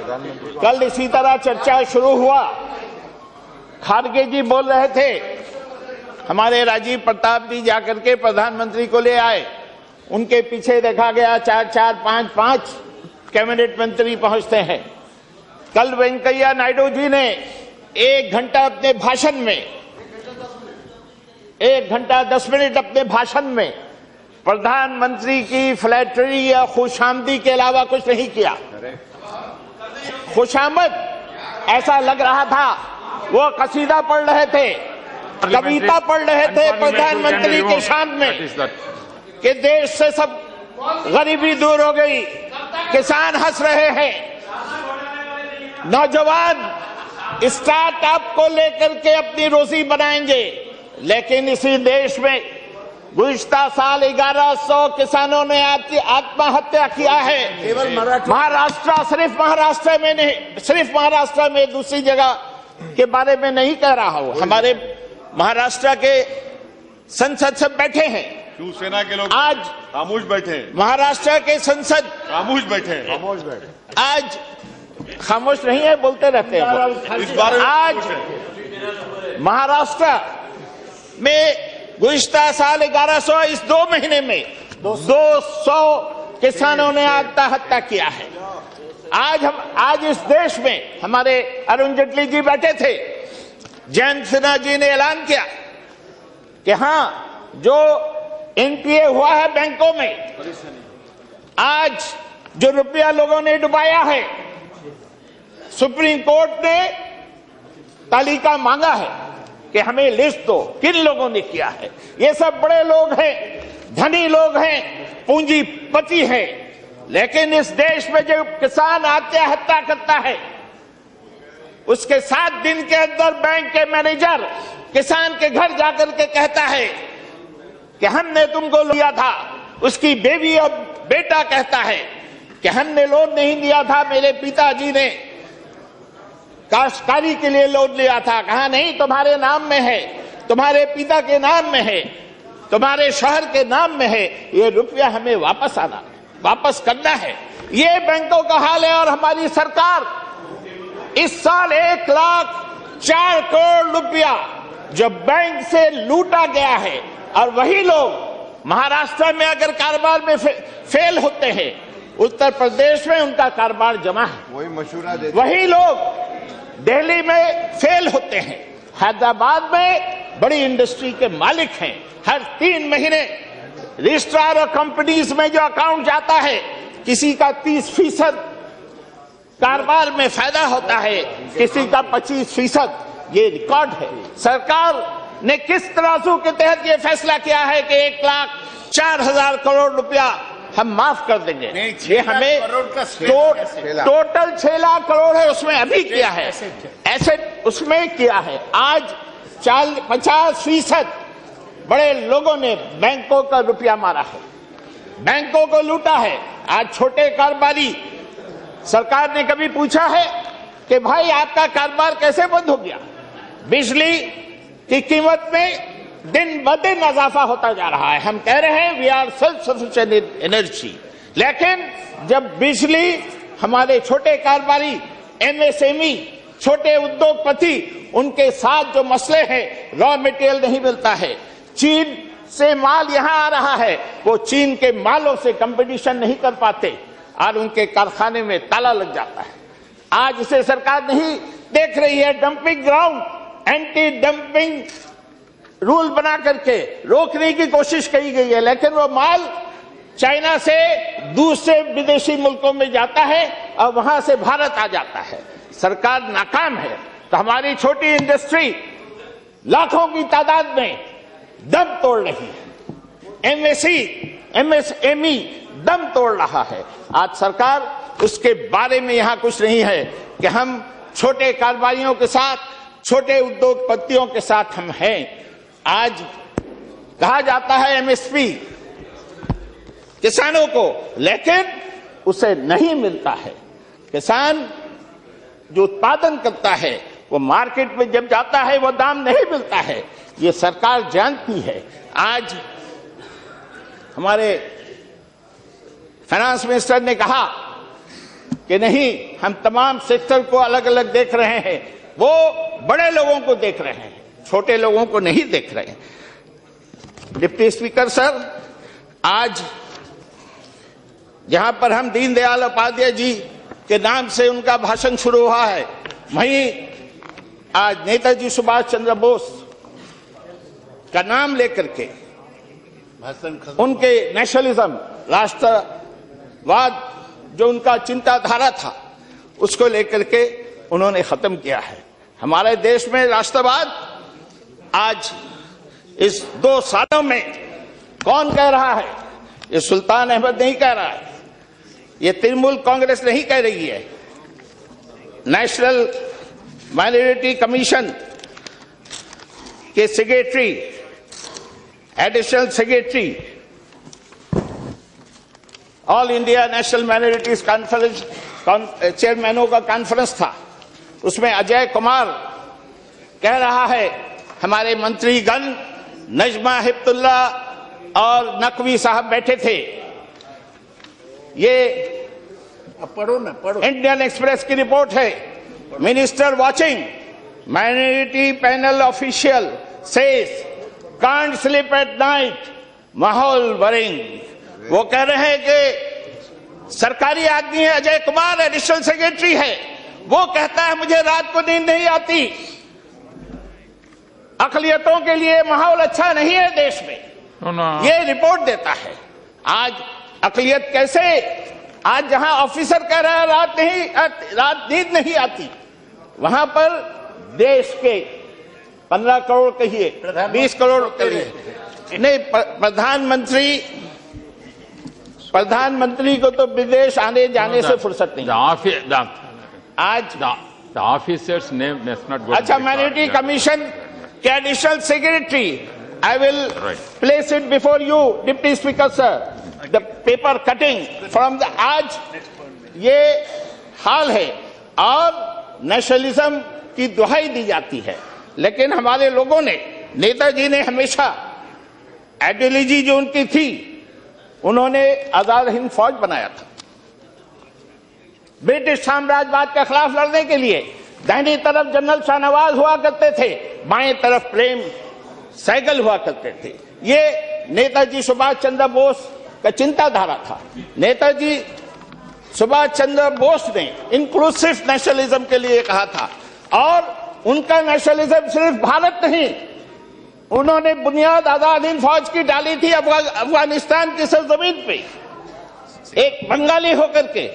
कल इसी तरह चर्चा शुरू हुआ। खारगे जी बोल रहे थे, हमारे राजीव प्रताप जी जाकर के प्रधानमंत्री को ले आए, उनके पीछे देखा गया 4-4, 5-5 कैबिनेट मंत्री पहुंचते हैं। कल वेंकैया नायडू जी ने 1 घंटा अपने भाषण में, 1 घंटा 10 मिनट अपने भाषण में प्रधानमंत्री की फ्लैटरी या खुशामदी के अलावा कुछ नहीं किया। खुशामद ऐसा लग रहा था वो कसीदा पढ़ रहे थे, कविता पढ़ रहे थे प्रधानमंत्री के शान में कि देश से सब गरीबी दूर हो गई, किसान हंस रहे हैं, नौजवान स्टार्टअप को लेकर के अपनी रोजी बनाएंगे। लेकिन इसी देश में गुज़िश्ता साल 1100 किसानों ने आत्महत्या किया है। केवल महाराष्ट्र, सिर्फ महाराष्ट्र में नहीं, सिर्फ महाराष्ट्र में, दूसरी जगह के बारे में नहीं कह रहा हूं। हमारे महाराष्ट्र के संसद से बैठे हैं, शिवसेना के लोग आज खामोश बैठे, महाराष्ट्र के संसद खामोश बैठे, आज खामोश नहीं है, बोलते रहते हैं। इस बार आज महाराष्ट्र में गुज़िश्ता साल 1100 इस 2 महीने में 200 किसानों ने आत्महत्या किया है। आज इस देश में हमारे अरुण जेटली जी बैठे थे, जयंत सिन्हा जी ने ऐलान किया कि हां, जो एनपीए हुआ है बैंकों में, आज जो रुपया लोगों ने डुबाया है, सुप्रीम कोर्ट ने तालिका मांगा है कि हमें लिस्ट दो किन लोगों ने किया है। ये सब बड़े लोग हैं, धनी लोग हैं, पूंजीपति हैं। लेकिन इस देश में जो किसान आत्महत्या करता है, उसके 7 दिन के अंदर बैंक के मैनेजर किसान के घर जाकर के कहता है कि हमने तुमको लिया था। उसकी बेबी और बेटा कहता है कि हमने लोन नहीं लिया था, मेरे पिताजी ने काश्तकारी के लिए लोन लिया था। कहा नहीं, तुम्हारे नाम में है, तुम्हारे पिता के नाम में है, तुम्हारे शहर के नाम में है, ये रुपया हमें वापस करना है। ये बैंकों का हाल है। और हमारी सरकार इस साल 1,04 करोड़ रुपया जो बैंक से लूटा गया है, और वही लोग महाराष्ट्र में अगर कारोबार में फेल होते हैं, उत्तर प्रदेश में उनका कारोबार जमा है, वही मशूरा देते, वही लोग दिल्ली में फेल होते हैं, हैदराबाद में बड़ी इंडस्ट्री के मालिक हैं। हर 3 महीने रजिस्ट्रार और कंपनीज में जो अकाउंट जाता है, किसी का 30% कारोबार में फायदा होता है, किसी का 25%। ये रिकॉर्ड है। सरकार ने किस तराजू के तहत ये फैसला किया है कि 1,04,000 करोड़ रुपया हम माफ कर देंगे। ये हमें टोटल 6 लाख करोड़ है, उसमें अभी किया है, एसेट उसमें किया है। आज 50% बड़े लोगों ने बैंकों का रुपया मारा है, बैंकों को लूटा है। आज छोटे कारोबारी, सरकार ने कभी पूछा है कि भाई आपका कारोबार कैसे बंद हो गया? बिजली की कीमत में दिन ब दिन इजाफा होता जा रहा है। हम कह रहे हैं we are self sufficient in energy, लेकिन जब बिजली, हमारे छोटे कारोबारी, एमएसएमई, छोटे उद्योगपति, उनके साथ जो मसले हैं, रॉ मटेरियल नहीं मिलता है, चीन से माल यहां आ रहा है, वो चीन के मालों से कंपटीशन नहीं कर पाते और उनके कारखाने में ताला लग जाता है। आज इसे सरकार नहीं देख रही है। Dumping ground, anti dumping rule बना करके रोकने की कोशिश की गई है, लेकिन वो माल चाइना से दूसरे विदेशी मुल्कों में जाता है और वहां से भारत आ जाता है। सरकार नाकाम है। तो हमारी छोटी इंडस्ट्री लाखों की तादाद में दम तोड़ रही है, एमएसएमई दम तोड़ रहा है। आज सरकार उसके बारे में यहां कुछ नहीं है कि हम छोटे कारोबारियों के साथ, छोटे उद्योगपतियों के साथ हम हैं। आज कहा जाता है एमएसपी किसानों को, लेकिन उसे नहीं मिलता है। किसान जो उत्पादन करता है वो मार्केट में जब जाता है वो दाम नहीं मिलता है। ये सरकार जानती है। आज हमारे फाइनेंस मिनिस्टर ने कहा कि नहीं, हम तमाम सेक्टर को अलग अलग देख रहे हैं, वो बड़े लोगों को देख रहे हैं, छोटे लोगों को नहीं देख रहे हैं। डिप्टी स्पीकर सर, आज जहां पर हम दीनदयाल उपाध्याय जी के नाम से उनका भाषण शुरू हुआ है, वहीं आज नेताजी सुभाष चंद्र बोस का नाम लेकर के उनके नेशनलिज्म, राष्ट्रवाद जो उनका चिंताधारा था, उसको लेकर के उन्होंने खत्म किया है। हमारे देश में राष्ट्रवाद आज इस 2 सालों में कौन कह रहा है? ये सुल्तान अहमद नहीं कह रहा है, ये तृणमूल कांग्रेस नहीं कह रही है। नेशनल माइनॉरिटी कमीशन के secretary, additional secretary, all India national minorities conference चेयरमैनों का कॉन्फ्रेंस था, उसमें अजय कुमार कह रहा है, हमारे मंत्रीगण नजमा हिप्तुल्ला और नकवी साहब बैठे थे। ये पढ़ो ना, पढ़ो। इंडियन एक्सप्रेस की रिपोर्ट है। Minister watching, minority panel official says can't sleep at night, माहौल वरिंग। वो कह रहे हैं कि सरकारी आदमी है, अजय कुमार एडिशनल सेक्रेटरी है, वो कहता है मुझे रात को नींद नहीं आती। अकलियतों के लिए माहौल अच्छा नहीं है देश में, ये रिपोर्ट देता है। आज अकलियत कैसे, आज जहां ऑफिसर कह रहा है रात नींद नहीं आती, वहां पर देश के 15 करोड़ कहिए, 20 करोड़ कहिए नहीं, प्रधानमंत्री को तो विदेश आने जाने से फुर्सत नहीं। आज the officer's name does not go. अच्छा, माइनॉरिटी कमीशन के additional secretary, I will place it before you deputy speaker sir, the paper cutting from the, आज ये हाल है और नेशनलिज्म की दुहाई दी जाती है। लेकिन हमारे लोगों ने, नेताजी ने हमेशा आइडियोलॉजी जो उनकी थी, उन्होंने आजाद हिंद फौज बनाया था ब्रिटिश साम्राज्यवाद के खिलाफ लड़ने के लिए। दाहिनी तरफ जनरल शाहनवाज हुआ करते थे, बाएं तरफ प्रेम सैगल हुआ करते थे। ये नेताजी सुभाष चंद्र बोस का चिंताधारा था। नेताजी सुभाष चंद्र बोस ने इंक्लूसिव नेशनलिज्म के लिए कहा था, और उनका नेशनलिज्म सिर्फ भारत नहीं, उन्होंने बुनियाद आजाद हिंद फौज की डाली थी अफगानिस्तान की सरजमीन पे, एक बंगाली होकर के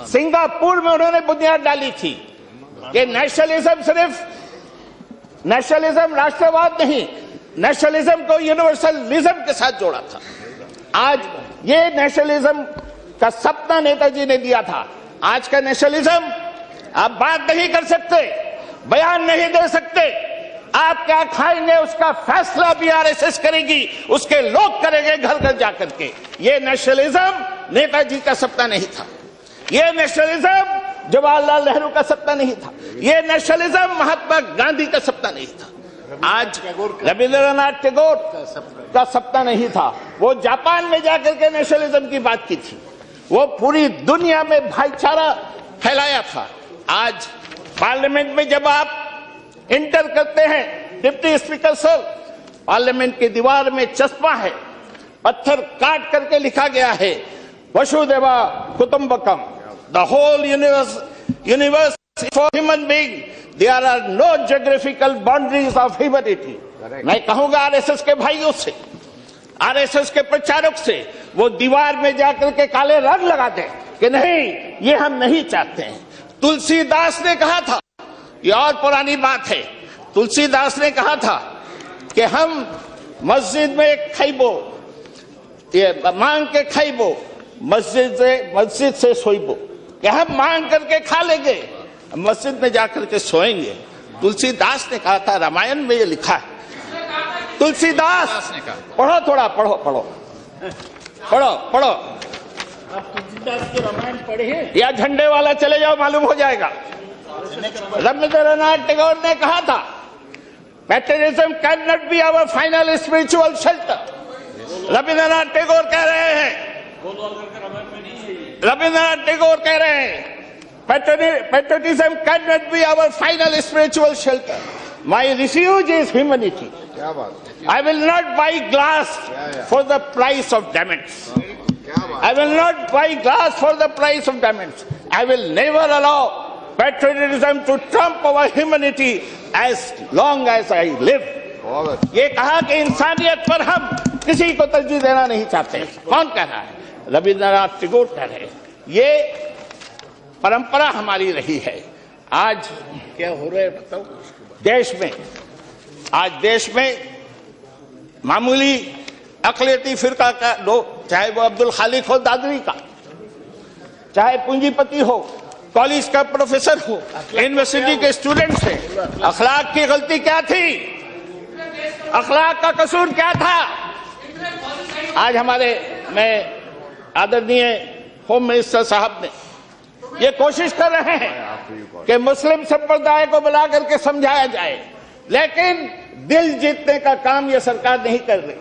सिंगापुर में उन्होंने बुनियाद डाली थी कि नेशनलिज्म सिर्फ, नेशनलिज्म राष्ट्रवाद नहीं, नेशनलिज्म को यूनिवर्सलिज्म के साथ जोड़ा था। आज ये नेशनलिज्म का सपना नेताजी ने दिया था। आज का नेशनलिज्म आप बात नहीं कर सकते, बयान नहीं दे सकते, आप क्या खाएंगे उसका फैसला भी आरएसएस करेगी, उसके लोग करेंगे घर घर जाकर के। ये नेशनलिज्म नेताजी का सपना नहीं था, ये नेशनलिज्म जवाहरलाल नेहरू का सपना नहीं था, ये नेशनलिज्म महात्मा गांधी का सपना नहीं था, आज रविंद्रनाथ टैगोर का सपना नहीं था। वो जापान में जाकर के नेशनलिज्म की बात की थी, वो पूरी दुनिया में भाईचारा फैलाया था। आज पार्लियामेंट में जब आप इंटर करते हैं डिप्टी स्पीकर सर, पार्लियामेंट की दीवार में चश्मा है, पत्थर काट करके लिखा गया है वसुदेवा कुटुंबकम, the whole universe for human being, there are no geographical boundaries of humanity. मैं कहूंगा आरएसएस के भाइयों से, आरएसएस के प्रचारक से, वो दीवार में जाकर के काले रंग लगा दें कि नहीं, ये हम नहीं चाहते हैं। तुलसीदास ने कहा था, ये और पुरानी बात है, तुलसीदास ने कहा था कि हम मस्जिद में एक खैबो, ये मांग के खैबो, मस्जिद से सोईबो, कि हम मांग करके खा लेंगे, मस्जिद में जाकर के सोएंगे। तुलसीदास ने कहा था, रामायण में ये लिखा है। तुलसीदास ने कहा, पढ़ो थोड़ा, पढ़ो पढ़ो पढ़ो पढ़ो, तुलसीदास के रामायण पढ़े या झंडे वाला चले जाओ, मालूम हो जाएगा। रविंद्रनाथ टैगोर ने कहा था, patriotism can not be our final spiritual shelter. Rabindranath Tagore कह रहे हैं रविंद्रनाथ टैगोर कह रहे हैं, patriotism cannot be our final spiritual shelter. My refuge is humanity. क्या बात I will not buy glass for the price of diamonds. I will not buy glass for the price of diamonds. I will never allow patriotism to trump our humanity as long as I live. बहुत ये कहा कि इंसानियत पर हम किसी को तरजीह देना नहीं चाहते। कौन कह रहा है? रविंद्रनाथ टैगोर कह रहे हैं। ये परंपरा हमारी रही है। आज क्या हो रहा है बताओ। देश में मामूली अकलियती फिरका का लोग, चाहे वो अब्दुल खालिक हो दादरी का, चाहे पूंजीपति हो, कॉलेज का प्रोफेसर हो, यूनिवर्सिटी के स्टूडेंट्स थे, अखलाक की गलती क्या थी? अखलाक का कसूर क्या था? आज मैं आदरणीय होम मिनिस्टर साहब ने ये कोशिश कर रहे हैं कि मुस्लिम संप्रदाय को बुला करके समझाया जाए, लेकिन दिल जीतने का काम ये सरकार नहीं कर रही।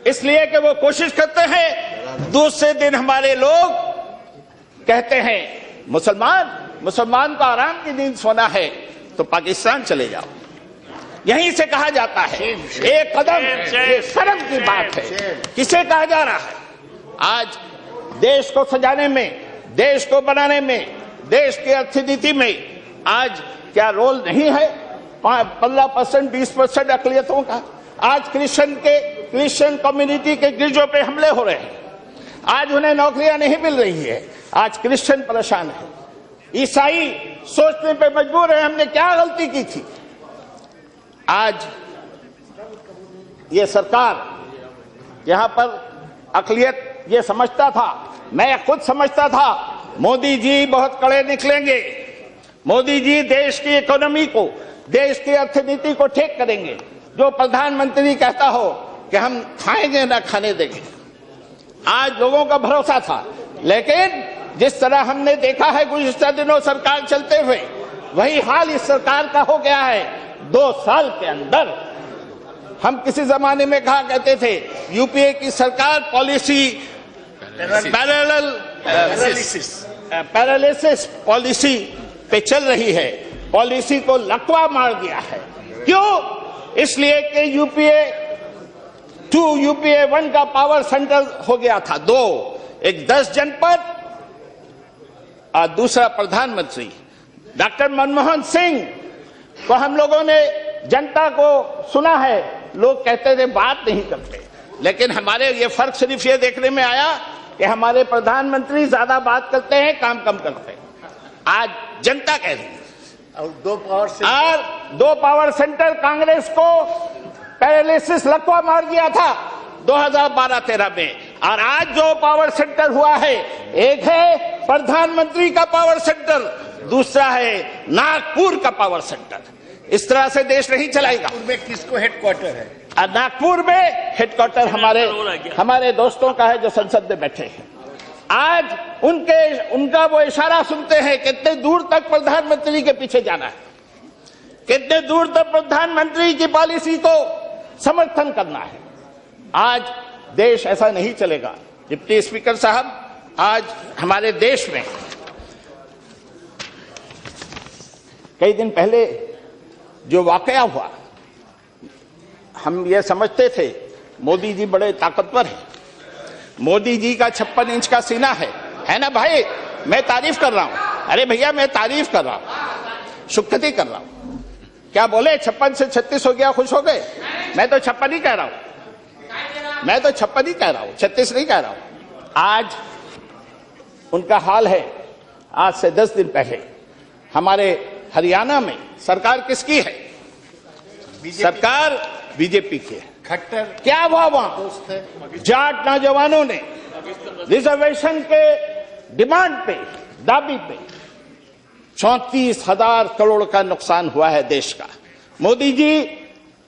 इसलिए कि वो कोशिश करते हैं, दूसरे दिन हमारे लोग कहते हैं मुसलमान को आराम की नींद सोना है तो पाकिस्तान चले जाओ। यहीं से कहा जाता है, एक कदम, ये शर्म की बात है। किसे कहा जा रहा है? आज देश को सजाने में, देश को बनाने में, देश की अर्थनीति में आज क्या रोल नहीं है 15%, 20% अकलियतों का? आज क्रिश्चियन कम्युनिटी के गिरजों पे हमले हो रहे हैं। आज उन्हें नौकरियां नहीं मिल रही है। आज क्रिश्चियन परेशान है, ईसाई सोचने पे मजबूर है हमने क्या गलती की थी। आज ये सरकार यहां पर अकलियत ये समझता था, मैं खुद समझता था मोदी जी बहुत कड़े निकलेंगे, मोदी जी देश की इकोनॉमी को, देश की अर्थनीति को ठीक करेंगे। जो प्रधानमंत्री कहता हो कि हम खाएंगे ना खाने देंगे, आज लोगों का भरोसा था। लेकिन जिस तरह हमने देखा है गुज़िश्ता दिनों सरकार चलते हुए, वही हाल इस सरकार का हो गया है 2 साल के अंदर। हम किसी जमाने में कहा करते थे यूपीए की सरकार पॉलिसी पैरालिसिस पॉलिसी पे चल रही है, पॉलिसी को लकवा मार दिया है। क्यों? इसलिए कि यूपीए 2 यूपीए 1 का पावर सेंटर हो गया था 2, एक 10 जनपद और दूसरा प्रधानमंत्री। डॉक्टर मनमोहन सिंह को हम लोगों ने जनता को सुना है, लोग कहते थे बात नहीं करते, लेकिन हमारे ये फर्क सिर्फ ये देखने में आया कि हमारे प्रधानमंत्री ज्यादा बात करते हैं, काम कम करते हैं। आज जनता कह रही है। और 2 पावर सेंटर कांग्रेस को पैरालिसिस लकवा मार गया था 2012-13 में, और आज जो पावर सेंटर हुआ है, एक है प्रधानमंत्री का पावर सेंटर, दूसरा है नागपुर का पावर सेंटर। इस तरह से देश नहीं चलाएगा। नागपुर में किसको हेडक्वार्टर है? नागपुर में हेडक्वार्टर हमारे दोस्तों का है जो संसद में बैठे हैं। आज उनका वो इशारा सुनते हैं कितने दूर तक प्रधानमंत्री के पीछे जाना है, कितने दूर तक प्रधानमंत्री की पॉलिसी को समर्थन करना है। आज देश ऐसा नहीं चलेगा। डिप्टी स्पीकर साहब, आज हमारे देश में कई दिन पहले जो वाकया हुआ, हम ये समझते थे मोदी जी बड़े ताकतवर हैं, मोदी जी का 56 इंच का सीना है ना भाई? मैं तारीफ कर रहा हूं। अरे भैया मैं तारीफ कर रहा हूं, शुक्रिया कर रहा हूं। क्या बोले 56 से 36 हो गया, खुश हो गए? मैं तो 56 ही कह रहा हूं, मैं तो 56 ही कह रहा हूं, 36 नहीं कह रहा हूं। आज उनका हाल है। आज से 10 दिन पहले हमारे हरियाणा में सरकार किसकी है? सरकार बीजेपी की है। खट्टर क्या हुआ वहां? जाट नौजवानों ने रिजर्वेशन के डिमांड पे, दाबी पे 34,000 करोड़ का नुकसान हुआ है देश का। मोदी जी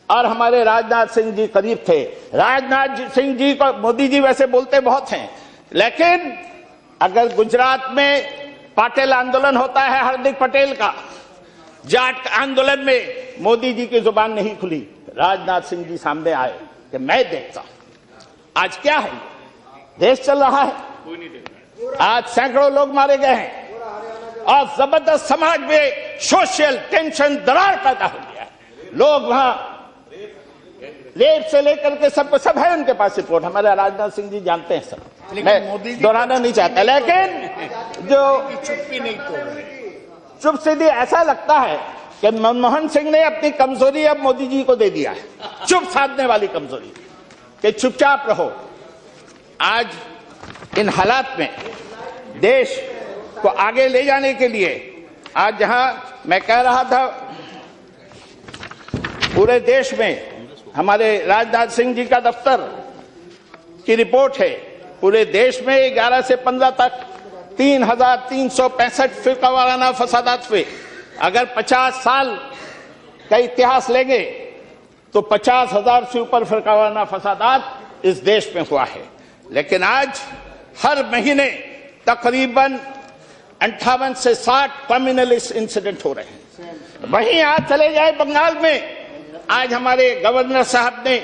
और हमारे राजनाथ सिंह जी करीब थे। राजनाथ सिंह जी को मोदी जी वैसे बोलते बहुत हैं, लेकिन अगर गुजरात में पाटिल आंदोलन होता है हार्दिक पटेल का, जाट आंदोलन में मोदी जी की जुबान नहीं खुली। राजनाथ सिंह जी सामने आए कि मैं देखता हूं। आज क्या है? देश चल रहा है, आज सैकड़ों लोग मारे गए हैं और जबरदस्त समाज में सोशल टेंशन, दरार पैदा हो गया है। लोग वहां रेप से लेकर के सब है उनके पास रिपोर्ट। हमारे राजनाथ सिंह जी जानते हैं सब, मैं मोदी जी दोहराना नहीं चाहता, लेकिन जो चुप्पी नहीं तोड़ रहे। चुप सीधी ऐसा लगता है कि मनमोहन सिंह ने अपनी कमजोरी अब मोदी जी को दे दिया है, चुप साधने वाली कमजोरी, कि चुपचाप रहो। आज इन हालात में देश को आगे ले जाने के लिए, आज जहां मैं कह रहा था पूरे देश में हमारे राजनाथ सिंह जी का दफ्तर की रिपोर्ट है, पूरे देश में 11 से 15 तक 3,365 फिरकावाराना फसादात हुए। अगर 50 साल का इतिहास लेंगे तो 50,000 से ऊपर फिरकावाराना फसादात इस देश में हुआ है। लेकिन आज हर महीने तकरीबन 58 से 60 कम्युनल इंसिडेंट हो रहे हैं। वहीं आज चले जाए बंगाल में, आज हमारे गवर्नर साहब ने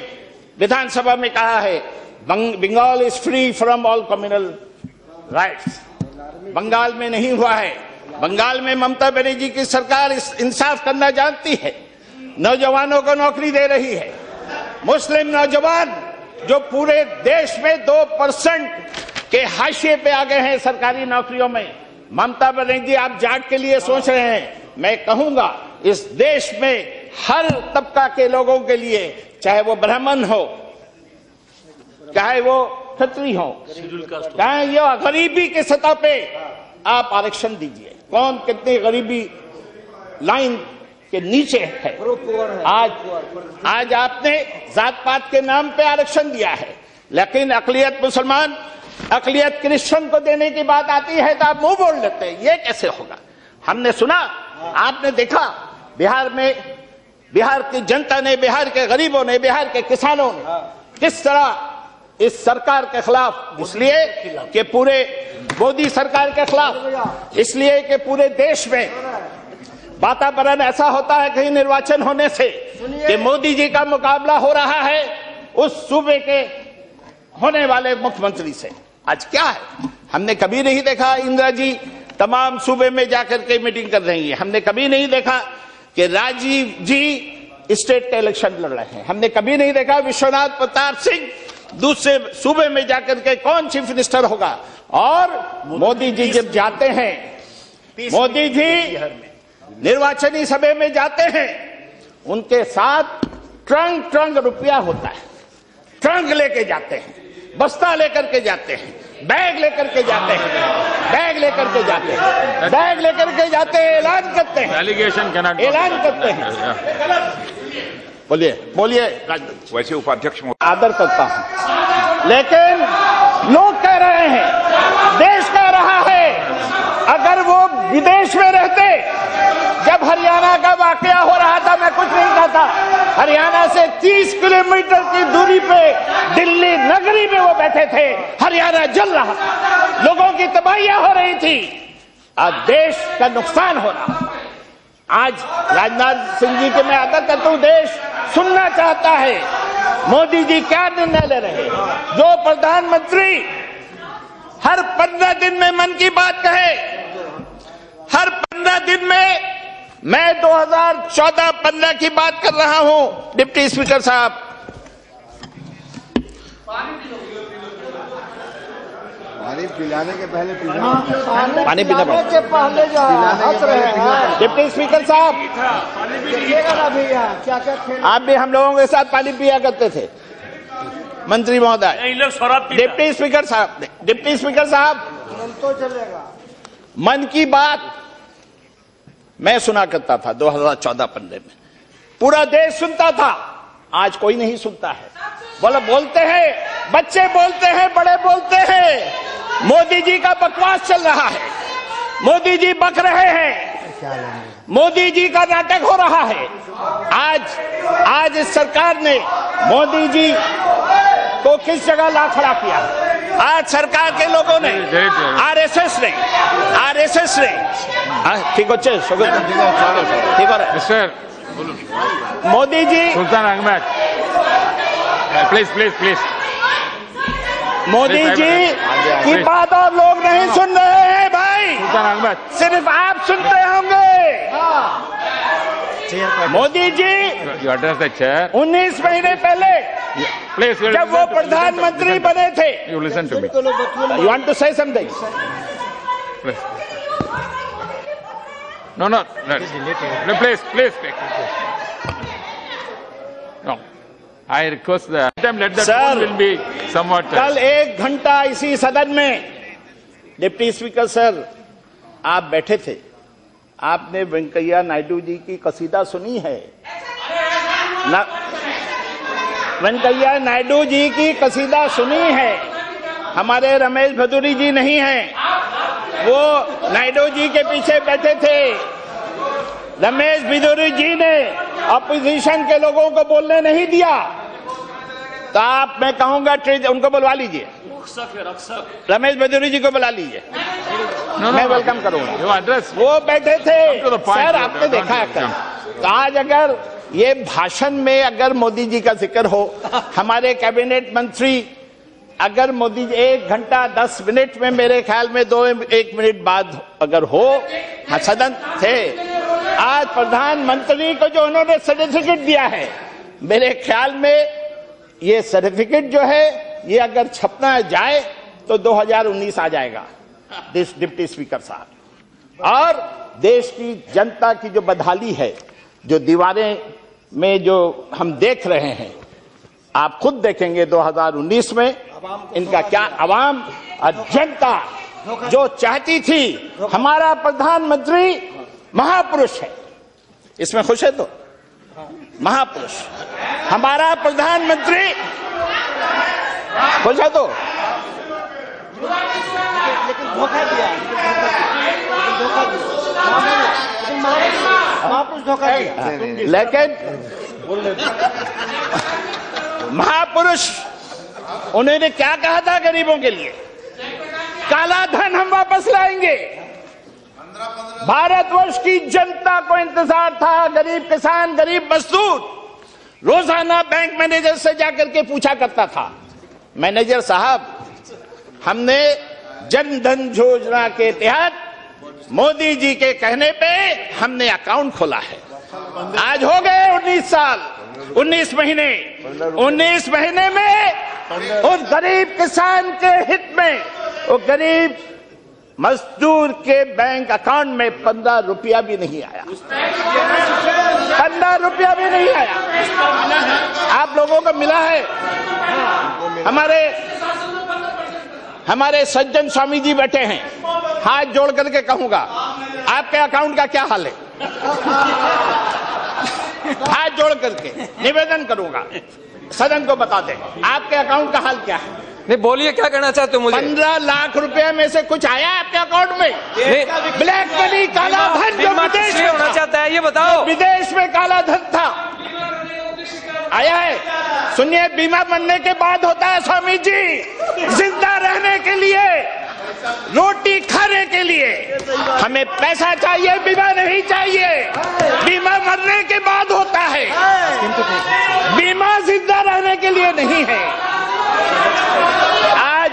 विधानसभा में कहा है Bengal is free from all communal riots. Bengal में नहीं हुआ है। बंगाल में ममता बनर्जी की सरकार इंसाफ करना जानती है, नौजवानों को नौकरी दे रही है। मुस्लिम नौजवान जो पूरे देश में 2% के हाशिए पे आ गए हैं सरकारी नौकरियों में, ममता बनर्जी आप जाट के लिए सोच रहे हैं। मैं कहूंगा इस देश में हर तबका के लोगों के लिए, चाहे वो ब्राह्मण हो, चाहे वो खत्री हो, चाहे ये गरीबी के सतह पे आप आरक्षण दीजिए। कौन कितनी गरीबी लाइन के नीचे है। आज आपने जात पात के नाम पे आरक्षण दिया है, लेकिन अकलियत मुसलमान, अकलियत क्रिश्चियन को देने की बात आती है तो आप मुंह बोल लेते हैं। ये कैसे होगा? हमने सुना, आपने देखा बिहार में, बिहार की जनता ने, बिहार के गरीबों ने, बिहार के किसानों ने किस तरह इस सरकार के खिलाफ, इसलिए कि पूरे मोदी सरकार के खिलाफ, इसलिए कि पूरे देश में वातावरण ऐसा होता है कहीं निर्वाचन होने से कि मोदी जी का मुकाबला हो रहा है उस सूबे के होने वाले मुख्यमंत्री से। आज क्या है, हमने कभी नहीं देखा इंदिरा जी तमाम सूबे में जाकर के मीटिंग कर रही है। हमने कभी नहीं देखा कि राजीव जी स्टेट के इलेक्शन लड़ रहे हैं। हमने कभी नहीं देखा विश्वनाथ प्रताप सिंह दूसरे सूबे में जाकर के कौन चीफ मिनिस्टर होगा। और मोदी जी जब जाते हैं, मोदी जी निर्वाचनी सभा में जाते हैं, उनके साथ ट्रंक रुपया होता है। ट्रंक लेके जाते हैं, बस्ता लेकर के जाते हैं, बैग लेकर के जाते हैं, बैग लेकर के जाते हैं, बैग लेकर के जाते हैं, ऐलान करते हैं, ऐलान करते हैं। बोलिए बोलिए। वैसे उपाध्यक्ष आदर करता हूं, लेकिन लोग कह रहे हैं, देश कह रहा है, अगर वो विदेश में रहते, जब हरियाणा का वाकया हो रहा था, मैं कुछ नहीं कहता, हरियाणा से 30 किलोमीटर की दूरी पे दिल्ली नगरी में वो बैठे थे, हरियाणा जल रहा था, लोगों की तबाहियां हो रही थी, आज देश का नुकसान हो रहा। आज राजनाथ सिंह जी के मैं आदर करता हूं, देश सुनना चाहता है मोदी जी क्या निर्णय ले रहे हैं। जो प्रधानमंत्री हर 15 दिन में मन की बात कहे, हर 15 दिन में, मैं 2014-15 की बात कर रहा हूं डिप्टी स्पीकर साहब, पानी पिलाने के पहले पानी पीना पड़ता। डिप्टी स्पीकर साहब, आप भी हम लोगों के साथ पानी पिया करते थे, मंत्री महोदय। डिप्टी स्पीकर साहब, डिप्टी स्पीकर साहब, तो चलेगा। मन की बात मैं सुना करता था 2014-15 में, पूरा देश सुनता था, आज कोई नहीं सुनता है। बोलते हैं, बच्चे बोलते हैं, बड़े बोलते हैं, मोदी जी का बकवास चल रहा है, मोदी जी बक रहे हैं, मोदी जी का नाटक हो रहा है। आज इस सरकार ने मोदी जी को किस जगह ला खड़ा किया? आज सरकार के लोगों ने, आरएसएस ने ठीक हो, ठीक हो रहा Modi ji, Sultan Ahmad, please please please, Modi ji की बात और लोग नहीं सुन रहे हैं भाई, सुल्तान अहमद, सिर्फ आप सुनते होंगे। Modi ji you address the chair. 19 महीने पहले Please, you जब वो listen to- प्रधानमंत्री बने थे, You listen to me. You want to say something? Please. No, no. Please. No. I request the time let the Sir, tone will be somewhat. कल 1 घंटा इसी सदन में डिप्टी स्पीकर सर आप बैठे थे, आपने वेंकैया नायडू जी की कसीदा सुनी है ना? वेंकैया नायडू जी की कसीदा सुनी है? हमारे रमेश भदौरी जी नहीं हैं, वो नायडू जी के पीछे बैठे थे। रमेश भदौरी जी ने अपोजिशन के लोगों को बोलने नहीं दिया, तो आप मैं कहूंगा उनको बुलवा लीजिए, रमेश भदौरी जी को बुला लीजिए, मैं वेलकम करूंगा। You address. वो बैठे थे to the point. सर, आपने देखा है क्या? तो आज अगर ये भाषण में अगर मोदी जी का जिक्र हो, हमारे कैबिनेट मंत्री अगर मोदी जी 1 घंटा 10 मिनट में, मेरे ख्याल में 1 मिनट बाद अगर हो, हाँ सदन थे, आज प्रधानमंत्री को जो उन्होंने सर्टिफिकेट दिया है, मेरे ख्याल में ये सर्टिफिकेट जो है ये अगर छपना जाए तो 2019 आ जाएगा डिप्टी स्पीकर साहब। और देश की जनता की जो बदहाली है, जो दीवारें में जो हम देख रहे हैं, आप खुद देखेंगे 2019 में इनका क्या, अवाम और जनता जो चाहती थी, हमारा प्रधानमंत्री महापुरुष है, इसमें खुश है तो महापुरुष, हमारा प्रधानमंत्री खुश है तो, लेकिन धोखा दिया, महापुरुष धोखा दिया। लेकिन महापुरुष उन्होंने क्या कहा था गरीबों के लिए? काला धन हम वापस लाएंगे। भारतवर्ष की जनता को इंतजार था, गरीब किसान, गरीब मजदूर रोजाना बैंक मैनेजर से जाकर के पूछा करता था, मैनेजर साहब हमने जन धन योजना के तहत मोदी जी के कहने पे हमने अकाउंट खोला है। आज हो गए 19 साल, 19 महीने, 19 महीने में उस गरीब किसान के हित में, वो गरीब मजदूर के बैंक अकाउंट में 15 रुपया भी नहीं आया, 15 रुपया भी नहीं आया। आप लोगों को मिला है? हमारे सज्जन स्वामी जी बैठे हैं, हाथ जोड़ करके कहूंगा आपके अकाउंट का क्या हाल है? हाथ जोड़ करके निवेदन करूंगा, सदन को बता दें आपके अकाउंट का हाल क्या है। नहीं, बोलिए क्या कहना चाहते हो मुझे? 15 लाख रुपए में से कुछ आया आपके अकाउंट में? नहीं, ब्लैक मनी, काला धन जो विदेश में होना था, चाहता है ये बताओ। विदेश में काला धन था, आया है? सुनिए, बीमा बनने के बाद होता है स्वामी जी, जिंदा रहने के लिए, रोटी खाने के लिए हमें पैसा चाहिए, बीमा नहीं चाहिए। बीमा मरने के बाद होता है, बीमा जिंदा रहने के लिए नहीं है। आज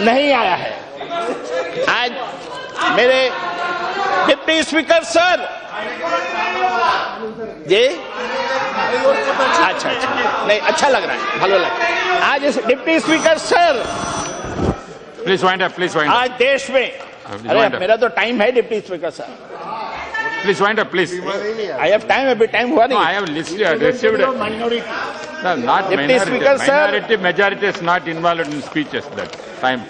नहीं आया है। आज मेरे डिप्टी स्पीकर सर जी, अच्छा नहीं, अच्छा लग रहा है, भलो लग रहा है। आज इस deputy speaker sir, Please wind up. Please wind up. आज देश में, अरे मेरा तो टाइम है deputy speaker sir, Please wind up. Please. I have time, अभी टाइम हुआ No, I नहीं। have received. No, not Deputy minority. Speaker, sir. Minority, majority is not involved in speeches. That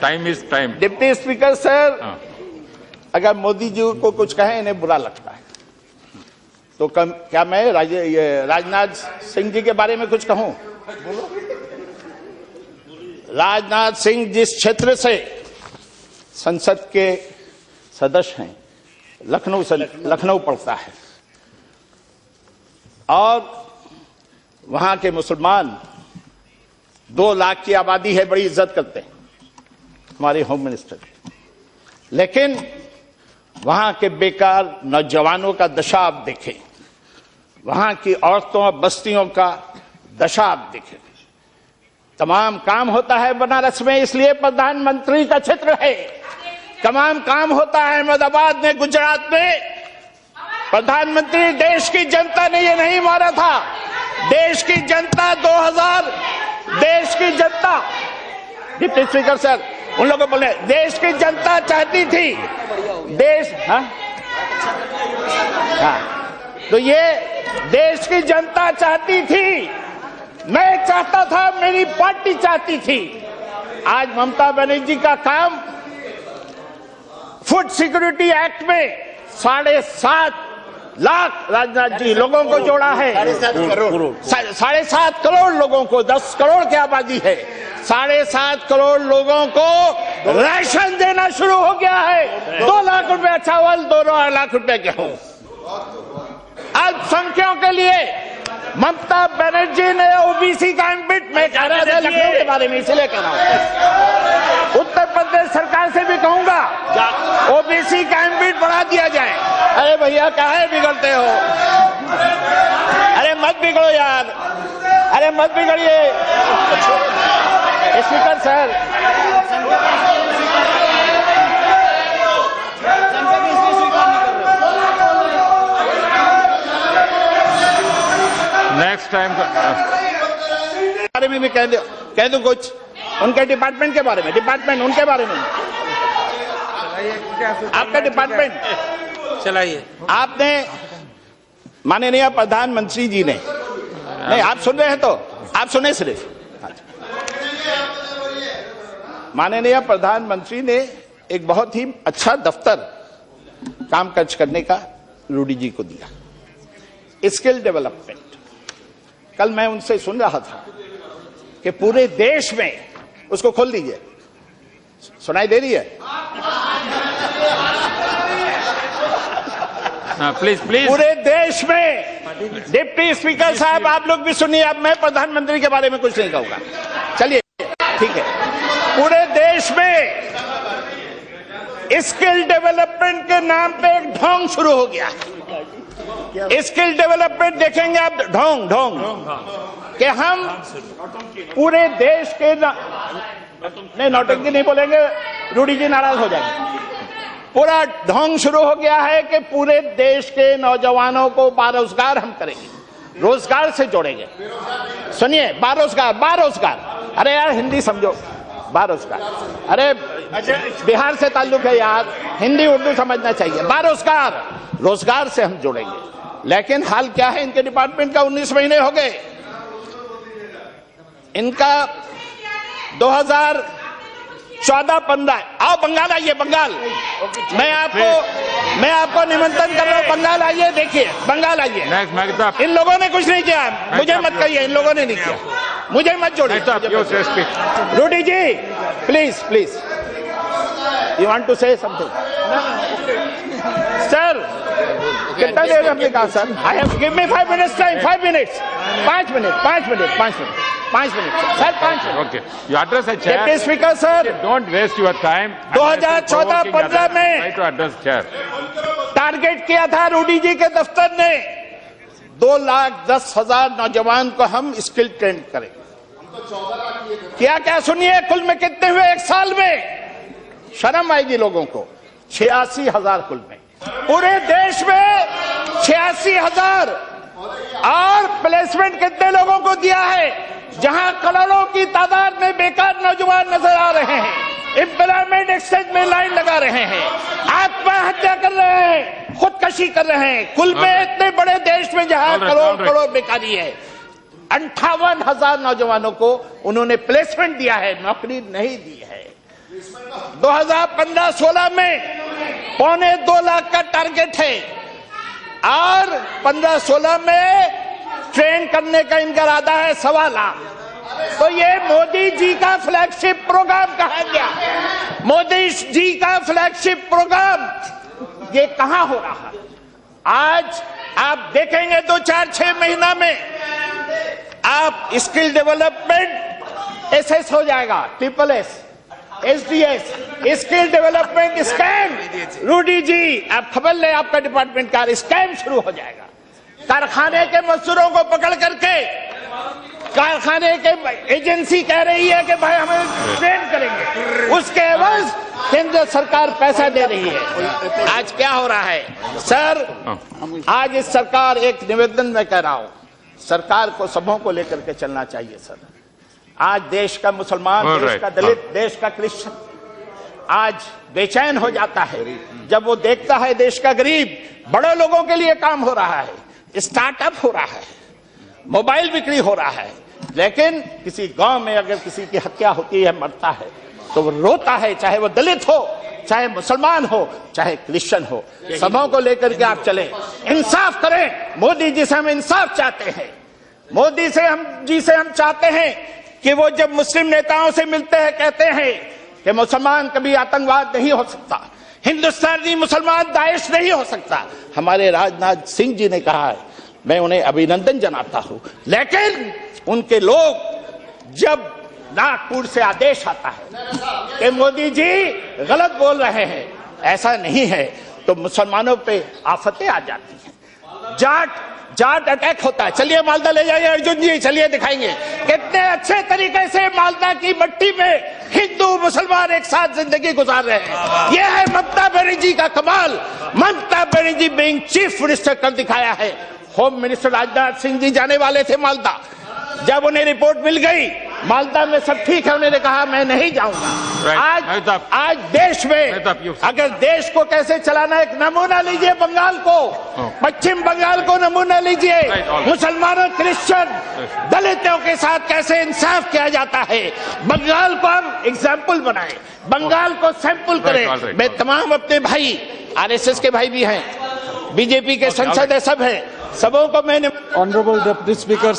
time is time. Deputy speaker sir, हाँ. अगर मोदी जी को कुछ कहें इन्हें बुरा लगता है, तो क्या मैं राजनाथ सिंह जी के बारे में कुछ कहूं? राजनाथ सिंह जिस क्षेत्र से संसद के सदस्य हैं, लखनऊ पड़ता है, और वहां के मुसलमान 2 लाख की आबादी है, बड़ी इज्जत करते हैं हमारे होम मिनिस्टर की। लेकिन वहां के बेकार नौजवानों का दशा आप देखें, वहां की औरतों और बस्तियों का दशा आप देखें। तमाम काम होता है बनारस में, इसलिए प्रधानमंत्री का क्षेत्र है। तमाम काम होता है अहमदाबाद में, गुजरात में। प्रधानमंत्री, देश की जनता ने ये नहीं मारा था। देश की जनता 2000, देश की जनता, डिप्टी स्पीकर सर, उन लोगों को बोले, देश की जनता चाहती थी, देश, हाँ, तो ये देश की जनता चाहती थी, मैं चाहता था, मेरी पार्टी चाहती थी। आज ममता बनर्जी का काम फूड सिक्योरिटी एक्ट में 7.5 लाख, राजनाथ जी, लोगों को जोड़ा है। 7.5 करोड़ लोगों को, 10 करोड़ की आबादी है, 7.5 करोड़ लोगों को राशन देना शुरू हो गया है। 2 लाख रुपया चावल, 2 लाख रुपया गेहूं। अल्पसंख्यकों के लिए ममता बनर्जी ने ओबीसी का एम्बिट, मैं कह रहा था लखनऊ के बारे में, इसलिए कह रहा हूं। उत्तर प्रदेश सरकार से भी कहूंगा ओबीसी का एम्बिट बढ़ा दिया जाए। अरे भैया काहे बिगड़ते हो? अरे मत बिगड़ो यार, अरे मत बिगड़िए। स्पीकर सर, नेक्स्ट टाइम बारे में भी कह दो कुछ, उनके डिपार्टमेंट के बारे में, डिपार्टमेंट उनके बारे में, आपका डिपार्टमेंट चलाइए। आपने, माननीय प्रधानमंत्री जी ने, नहीं आप सुन रहे हैं तो आप सुने सिर्फ, माननीय प्रधानमंत्री ने एक बहुत ही अच्छा दफ्तर काम काज करने का रूडी जी को दिया, स्किल डेवलपमेंट। कल मैं उनसे सुन रहा था कि पूरे देश में, उसको खोल दीजिए, सुनाई दे रही है? Please please. पूरे देश में, डिप्टी स्पीकर साहब आप लोग भी सुनिए, अब मैं प्रधानमंत्री के बारे में कुछ नहीं कहूंगा, चलिए ठीक है। पूरे देश में स्किल डेवलपमेंट के नाम पे एक ढोंग शुरू हो गया। स्किल डेवलपमेंट देखेंगे आप, ढोंग कि हम पूरे देश के नहीं, नौटंकी नहीं बोलेंगे, रूडी जी नाराज हो जाएंगे। पूरा ढोंग शुरू हो गया है कि पूरे देश के नौजवानों को बारोजगार हम करेंगे, रोजगार से जोड़ेंगे। सुनिए, बारोजगार, अरे यार हिंदी समझो, बारोजगार, अरे बिहार से ताल्लुक है यार, हिंदी उर्दू समझना चाहिए। बारोजगार, रोजगार से हम जोड़ेंगे। लेकिन हाल क्या है इनके डिपार्टमेंट का? 19 महीने हो गए इनका। 2014-15, आओ बंगाल आइए, बंगाल, मैं आपको निमंत्रण कर रहा हूँ, बंगाल आइए, देखिए बंगाल आइए। इन लोगों ने कुछ नहीं किया, मुझे मत कहिए इन लोगों ने नहीं किया, मुझे मत जोड़िए। Rudy ji please, you want to say something? Sir कितना देर हमने कहा sir? I have give me 5 minutes time, 5 minutes, 5 minute sir, 5 minute. Okay, you address the chair. Deputy speaker sir, don't waste your time. 2014-15 में try to address chair. Target किया था रूडी जी के दफ्तर ने, 2,10,000 नौजवान को हम स्किल ट्रेन करेंगे। क्या सुनिए, कुल में कितने हुए एक साल में? शर्म आएगी लोगों को, 86,000 कुल में, पूरे देश में 86,000। और प्लेसमेंट कितने लोगों को दिया है? जहां करोड़ों की तादाद में बेकार नौजवान नजर आ रहे हैं, एम्प्लॉयमेंट एक्सचेंज में लाइन लगा रहे हैं, आत्महत्या कर रहे हैं, खुदकशी कर रहे हैं। कुल में इतने बड़े देश में जहां करोड़ बेकारी है, 58,000 नौजवानों को उन्होंने प्लेसमेंट दिया है, नौकरी नहीं दी है। 2015-16 में 2.25 लाख का टारगेट है, और 15-16 में ट्रेन करने का इनका इरादा है 1.25 लाख। तो ये मोदी जी का फ्लैगशिप प्रोग्राम कहा गया, मोदी जी का फ्लैगशिप प्रोग्राम ये कहां हो रहा है? आज आप देखेंगे 2-4-6 महीना में आप स्किल डेवलपमेंट SS हो जाएगा, SSS, SDS, skill development scam. Rudy ji आप खबर ले, आपका डिपार्टमेंट का स्कैम शुरू हो जाएगा। कारखाने के मजदूरों को पकड़ करके कारखाने के एजेंसी कह रही है कि भाई हमें ट्रेन करेंगे, उसके एवज केंद्र सरकार पैसा दे रही है। आज क्या हो रहा है सर, आज इस सरकार, एक निवेदन में कह रहा हूं, सरकार को सबों को लेकर के चलना चाहिए सर। आज देश का मुसलमान, देश का दलित, देश का क्रिश्चियन आज बेचैन हो जाता है जब वो देखता है देश का गरीब, बड़े लोगों के लिए काम हो रहा है, स्टार्टअप हो रहा है, मोबाइल बिक्री हो रहा है, लेकिन किसी गांव में अगर किसी की हत्या होती है, मरता है, तो वो रोता है, चाहे वो दलित हो, चाहे मुसलमान हो, चाहे क्रिश्चियन हो। सबों को लेकर के आप चले, इंसाफ करें। मोदी जी से हम इंसाफ चाहते हैं। मोदी जी से हम चाहते हैं कि वो जब मुस्लिम नेताओं से मिलते हैं कहते हैं कि मुसलमान कभी आतंकवाद नहीं हो सकता, हिंदुस्तानी मुसलमान दाइश नहीं हो सकता। हमारे राजनाथ सिंह जी ने कहा है, मैं उन्हें अभिनंदन जनाता हूं, लेकिन उनके लोग जब नागपुर से आदेश आता है कि मोदी जी गलत बोल रहे हैं, ऐसा नहीं है, तो मुसलमानों पे आफतें आ जाती हैं, जाट अटैक होता है। चलिए मालदा ले जाइए अर्जुन जी, चलिए दिखाएंगे कितने अच्छे तरीके से मालदा की मट्टी में हिंदू मुसलमान एक साथ जिंदगी गुजार रहे हैं। यह है ममता बनर्जी का कमाल। Mamata Banerjee being chief minister कर दिखाया है। होम मिनिस्टर राजनाथ सिंह जी जाने वाले थे मालदा, जब उन्हें रिपोर्ट मिल गई मालदा में सब ठीक है, उन्होंने कहा मैं नहीं जाऊंगा। आज देश में अगर देश को कैसे चलाना, एक नमूना लीजिए बंगाल को, पश्चिम बंगाल को नमूना लीजिए, मुसलमानों, क्रिश्चियन, दलितों के साथ कैसे इंसाफ किया जाता है। बंगाल को हम एग्जाम्पल बनाए, बंगाल को सैंपल करें। मैं तमाम अपने भाई, आरएसएस के भाई भी हैं, बीजेपी के संसद है, सब हैं, सबों को मैंने ऑनरेबल डिप्टी स्पीकर